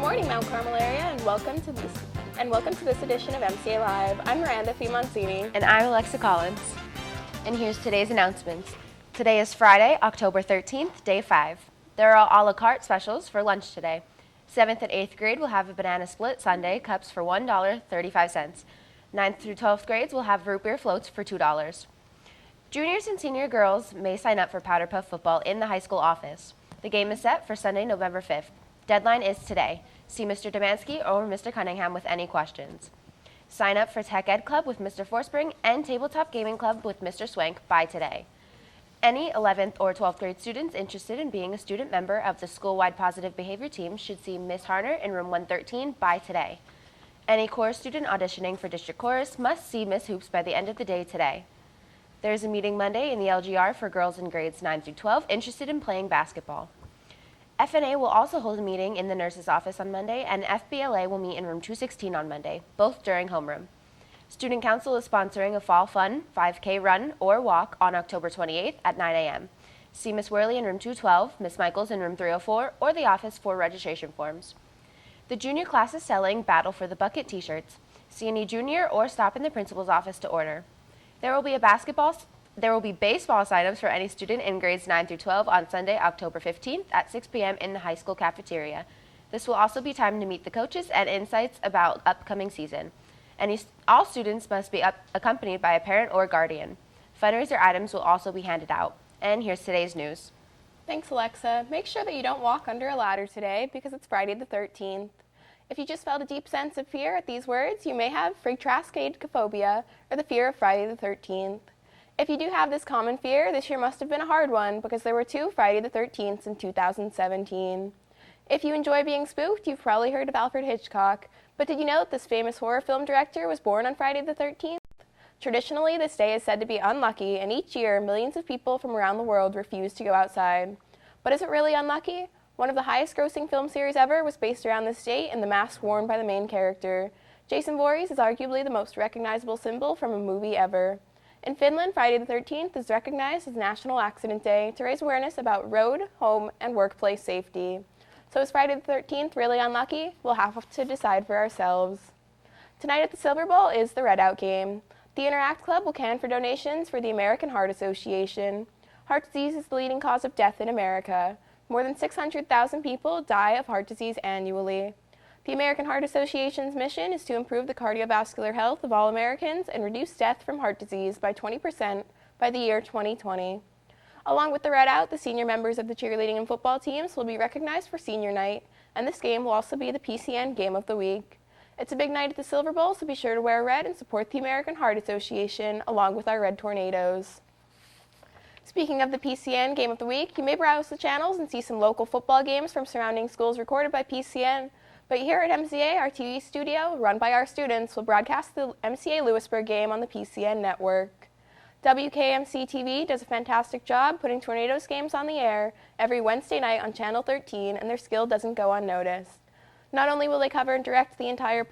morning, Mount Carmel area, and welcome to this edition of MCA Live. I'm Miranda Fee-Mancini. And I'm Alexa Collins. And here's today's announcements. Today is Friday, October 13th, day 5. There are a la carte specials for lunch today. 7th and 8th grade will have a banana split sundae, cups for $1.35. 9th through 12th grades will have root beer floats for $2. Juniors and senior girls may sign up for Powder Puff football in the high school office. The game is set for Sunday, November 5th. Deadline is today. See Mr. Demansky or Mr. Cunningham with any questions. Sign up for Tech Ed Club with Mr. Forspring and Tabletop Gaming Club with Mr. Swank by today. Any 11th or 12th grade students interested in being a student member of the school-wide positive behavior team should see Ms. Harner in room 113 by today. Any chorus student auditioning for district chorus must see Ms. Hoops by the end of the day today. There is a meeting Monday in the LGR for girls in grades 9 through 12 interested in playing basketball. FNA will also hold a meeting in the nurse's office on Monday, and FBLA will meet in room 216 on Monday, both during homeroom. Student Council is sponsoring a Fall Fun 5K run or walk on October 28th at 9 a.m. See Ms. Worley in room 212, Ms. Michaels in room 304, or the office for registration forms. The junior class is selling Battle for the Bucket t-shirts. See any junior or stop in the principal's office to order. There will be baseball sign-ups for any student in grades 9 through 12 on Sunday, October 15th at 6 p.m. in the high school cafeteria. This will also be time to meet the coaches and insights about upcoming season. All students must be accompanied by a parent or guardian. Fundraiser items will also be handed out. And here's today's news. Thanks, Alexa. Make sure that you don't walk under a ladder today because it's Friday the 13th. If you just felt a deep sense of fear at these words, you may have phobia or the fear of Friday the 13th. If you do have this common fear, this year must have been a hard one because there were 2 Friday the 13ths in 2017. If you enjoy being spooked, you've probably heard of Alfred Hitchcock, but did you know that this famous horror film director was born on Friday the 13th? Traditionally, this day is said to be unlucky, and each year, millions of people from around the world refuse to go outside. But is it really unlucky? One of the highest-grossing film series ever was based around this date and the mask worn by the main character. Jason Voorhees is arguably the most recognizable symbol from a movie ever. In Finland, Friday the 13th is recognized as National Accident Day to raise awareness about road, home, and workplace safety. So is Friday the 13th really unlucky? We'll have to decide for ourselves. Tonight at the Silver Bowl is the Readout game. The Interact Club will can for donations for the American Heart Association. Heart disease is the leading cause of death in America. More than 600,000 people die of heart disease annually. The American Heart Association's mission is to improve the cardiovascular health of all Americans and reduce death from heart disease by 20% by the year 2020. Along with the Readout, the senior members of the cheerleading and football teams will be recognized for senior night, and this game will also be the PCN Game of the Week. It's a big night at the Silver Bowl, so be sure to wear red and support the American Heart Association along with our Red Tornadoes. Speaking of the PCN Game of the Week, you may browse the channels and see some local football games from surrounding schools recorded by PCN. But here at MCA, our TV studio, run by our students, will broadcast the MCA Lewisburg game on the PCN network. WKMC-TV does a fantastic job putting Tornadoes games on the air every Wednesday night on Channel 13, and their skill doesn't go unnoticed. Not only will they cover and direct the entire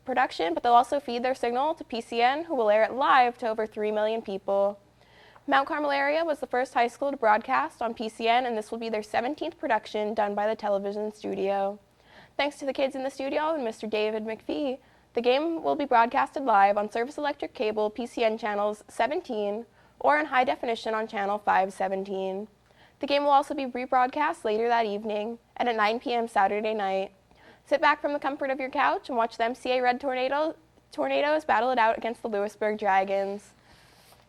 production, but they'll also feed their signal to PCN, who will air it live to over 3 million people. Mount Carmel area was the first high school to broadcast on PCN, and this will be their 17th production done by the television studio. Thanks to the kids in the studio and Mr. David McPhee, the game will be broadcasted live on Service Electric Cable PCN channels 17 or in high definition on channel 517. The game will also be rebroadcast later that evening and at 9 p.m. Saturday night. Sit back from the comfort of your couch and watch the MCA Red Tornadoes battle it out against the Lewisburg Dragons.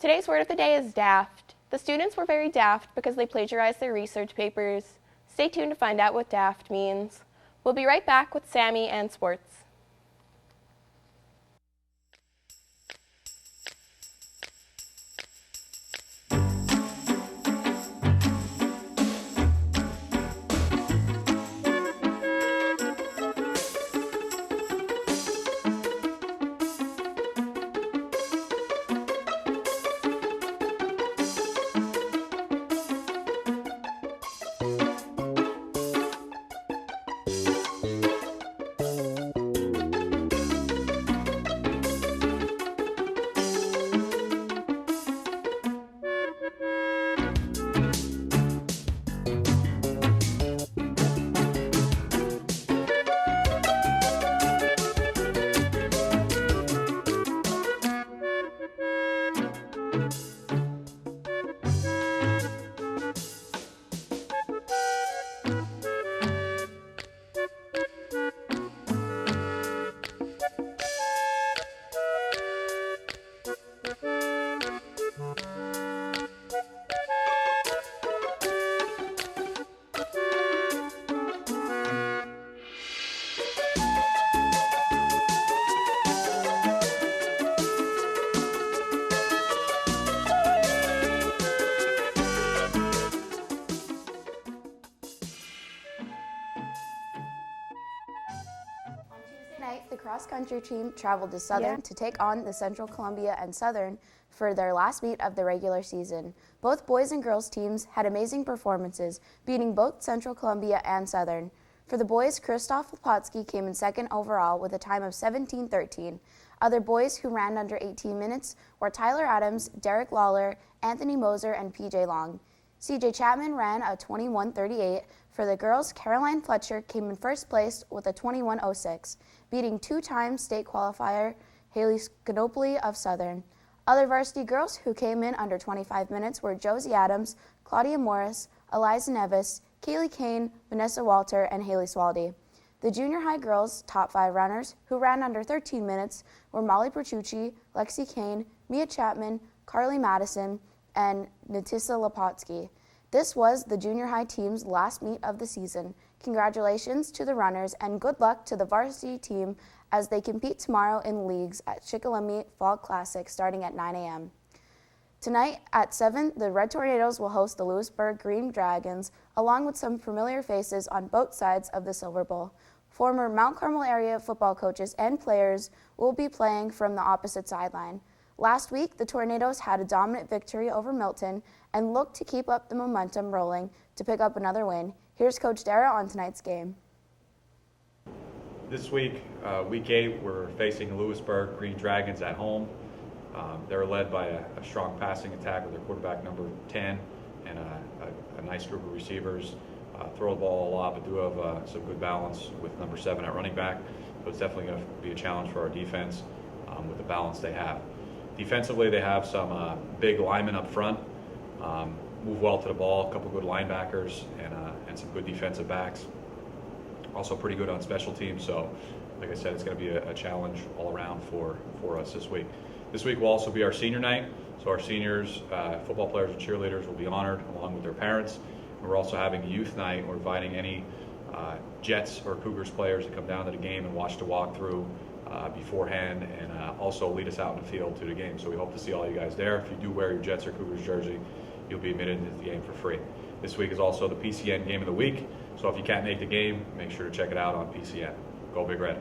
Today's word of the day is daft. The students were very daft because they plagiarized their research papers. Stay tuned to find out what daft means. We'll be right back with Sammy and sports. cross country team traveled to Southern to take on the Central Columbia and Southern for their last meet of the regular season. Both boys and girls teams had amazing performances, beating both Central Columbia and Southern. For the boys, Krzysztof Lepotsky came in second overall with a time of 17:13. Other boys who ran under 18 minutes were Tyler Adams, Derek Lawler, Anthony Moser, and PJ Long. CJ Chapman ran a 21:38. For the girls, Caroline Fletcher came in first place with a 21:06, beating two-time state qualifier Haley Scanopoli of Southern. Other varsity girls who came in under 25 minutes were Josie Adams, Claudia Morris, Eliza Nevis, Kaylee Kane, Vanessa Walter, and Haley Swaldy. The junior high girls' top 5 runners who ran under 13 minutes were Molly Pertucci, Lexi Kane, Mia Chapman, Carly Madison, and Natissa Lepotsky. This was the junior high team's last meet of the season. Congratulations to the runners and good luck to the varsity team as they compete tomorrow in leagues at Shikellamy Fall Classic starting at 9 a.m. Tonight at 7, the Red Tornadoes will host the Lewisburg Green Dragons, along with some familiar faces on both sides of the Silver Bowl. Former Mount Carmel area football coaches and players will be playing from the opposite sideline. Last week, the Tornadoes had a dominant victory over Milton and look to keep up the momentum rolling to pick up another win. Here's Coach Dara on tonight's game. This week, week 8, we're facing the Lewisburg Green Dragons at home. They're led by a strong passing attack with their quarterback number 10 and a nice group of receivers. Throw the ball a lot, but do have some good balance with number 7 at running back. So it's definitely going to be a challenge for our defense with the balance they have. Defensively, they have some big linemen up front, move well to the ball, a couple good linebackers, and some good defensive backs. Also pretty good on special teams, so like I said, it's going to be a challenge all around for us this week. This week will also be our senior night, so our seniors, football players and cheerleaders will be honored along with their parents. And we're also having a youth night. We're inviting any Jets or Cougars players to come down to the game and watch the walkthrough beforehand and also lead us out in the field to the game. So we hope to see all you guys there. If you do wear your Jets or Cougars jersey, you'll be admitted into the game for free. This week is also the PCN game of the week, so if you can't make the game, make sure to check it out on PCN. Go Big Red.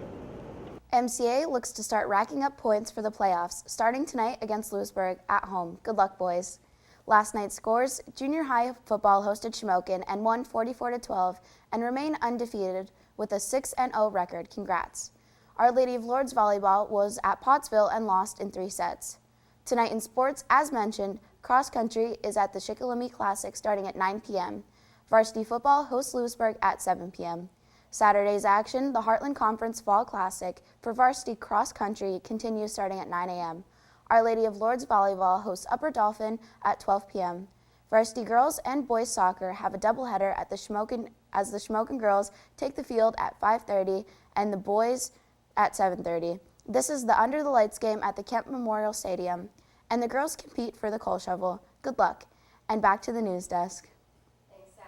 MCA looks to start racking up points for the playoffs, starting tonight against Lewisburg at home. Good luck, boys. Last night's scores, junior high football hosted Shamokin and won 44-12 and remain undefeated with a 6-0 record. Congrats. Our Lady of Lourdes volleyball was at Pottsville and lost in 3 sets. Tonight in sports, as mentioned, cross country is at the Shikellamy Classic starting at 9 p.m. Varsity football hosts Lewisburg at 7 p.m. Saturday's action, the Heartland Conference Fall Classic for varsity cross country continues starting at 9 a.m. Our Lady of Lourdes volleyball hosts Upper Dolphin at 12 p.m. Varsity girls and boys soccer have a doubleheader at the Shamokin as the Shamokin girls take the field at 5:30 and the boys at 7:30. This is the Under the Lights game at the Kemp Memorial Stadium, and the girls compete for the coal shovel. Good luck. And back to the news desk. Thanks, Sam.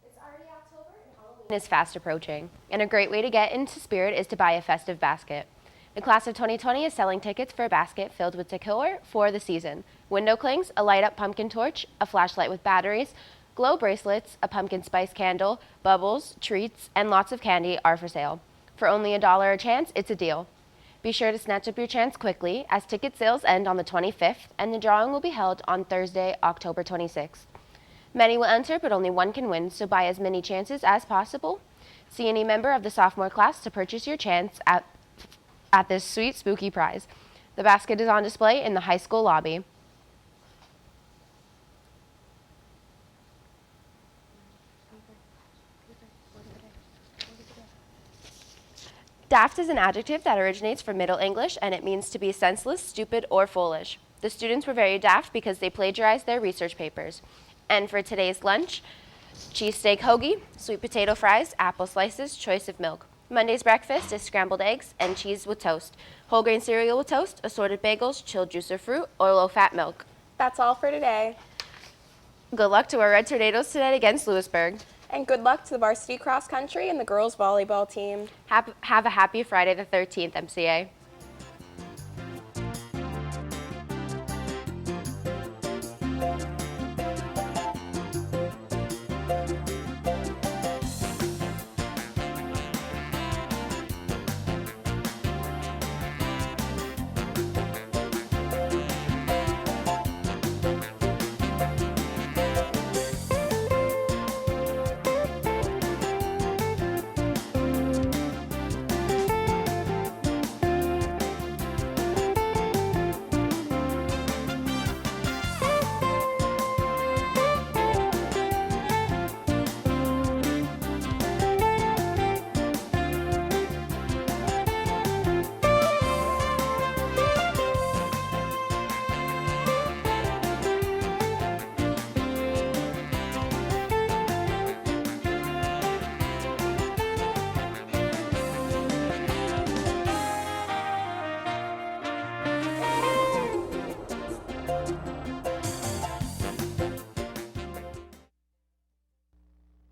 It's already October and Halloween is fast approaching, and a great way to get into spirit is to buy a festive basket. The class of 2020 is selling tickets for a basket filled with decor for the season. Window clings, a light-up pumpkin torch, a flashlight with batteries, glow bracelets, a pumpkin spice candle, bubbles, treats, and lots of candy are for sale. For only $1 a chance, it's a deal. Be sure to snatch up your chance quickly, as ticket sales end on the 25th, and the drawing will be held on Thursday, October 26th. Many will enter, but only one can win, so buy as many chances as possible. See any member of the sophomore class to purchase your chance at this sweet, spooky prize. The basket is on display in the high school lobby. Daft is an adjective that originates from Middle English, and it means to be senseless, stupid, or foolish. The students were very daft because they plagiarized their research papers. And for today's lunch, cheesesteak hoagie, sweet potato fries, apple slices, choice of milk. Monday's breakfast is scrambled eggs and cheese with toast, whole grain cereal with toast, assorted bagels, chilled juice or fruit, or low-fat milk. That's all for today. Good luck to our Red Tornadoes tonight against Lewisburg. And good luck to the varsity cross country and the girls volleyball team. Have a happy Friday the 13th, MCA.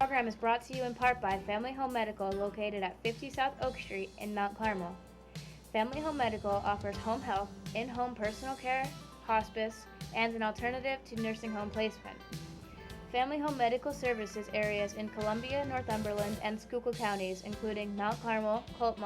program is brought to you in part by Family Home Medical, located at 50 South Oak Street in Mount Carmel. Family Home Medical offers home health, in-home personal care, hospice, and an alternative to nursing home placement. Family Home Medical services areas in Columbia, Northumberland, and Schuylkill counties, including Mount Carmel, Coltmont,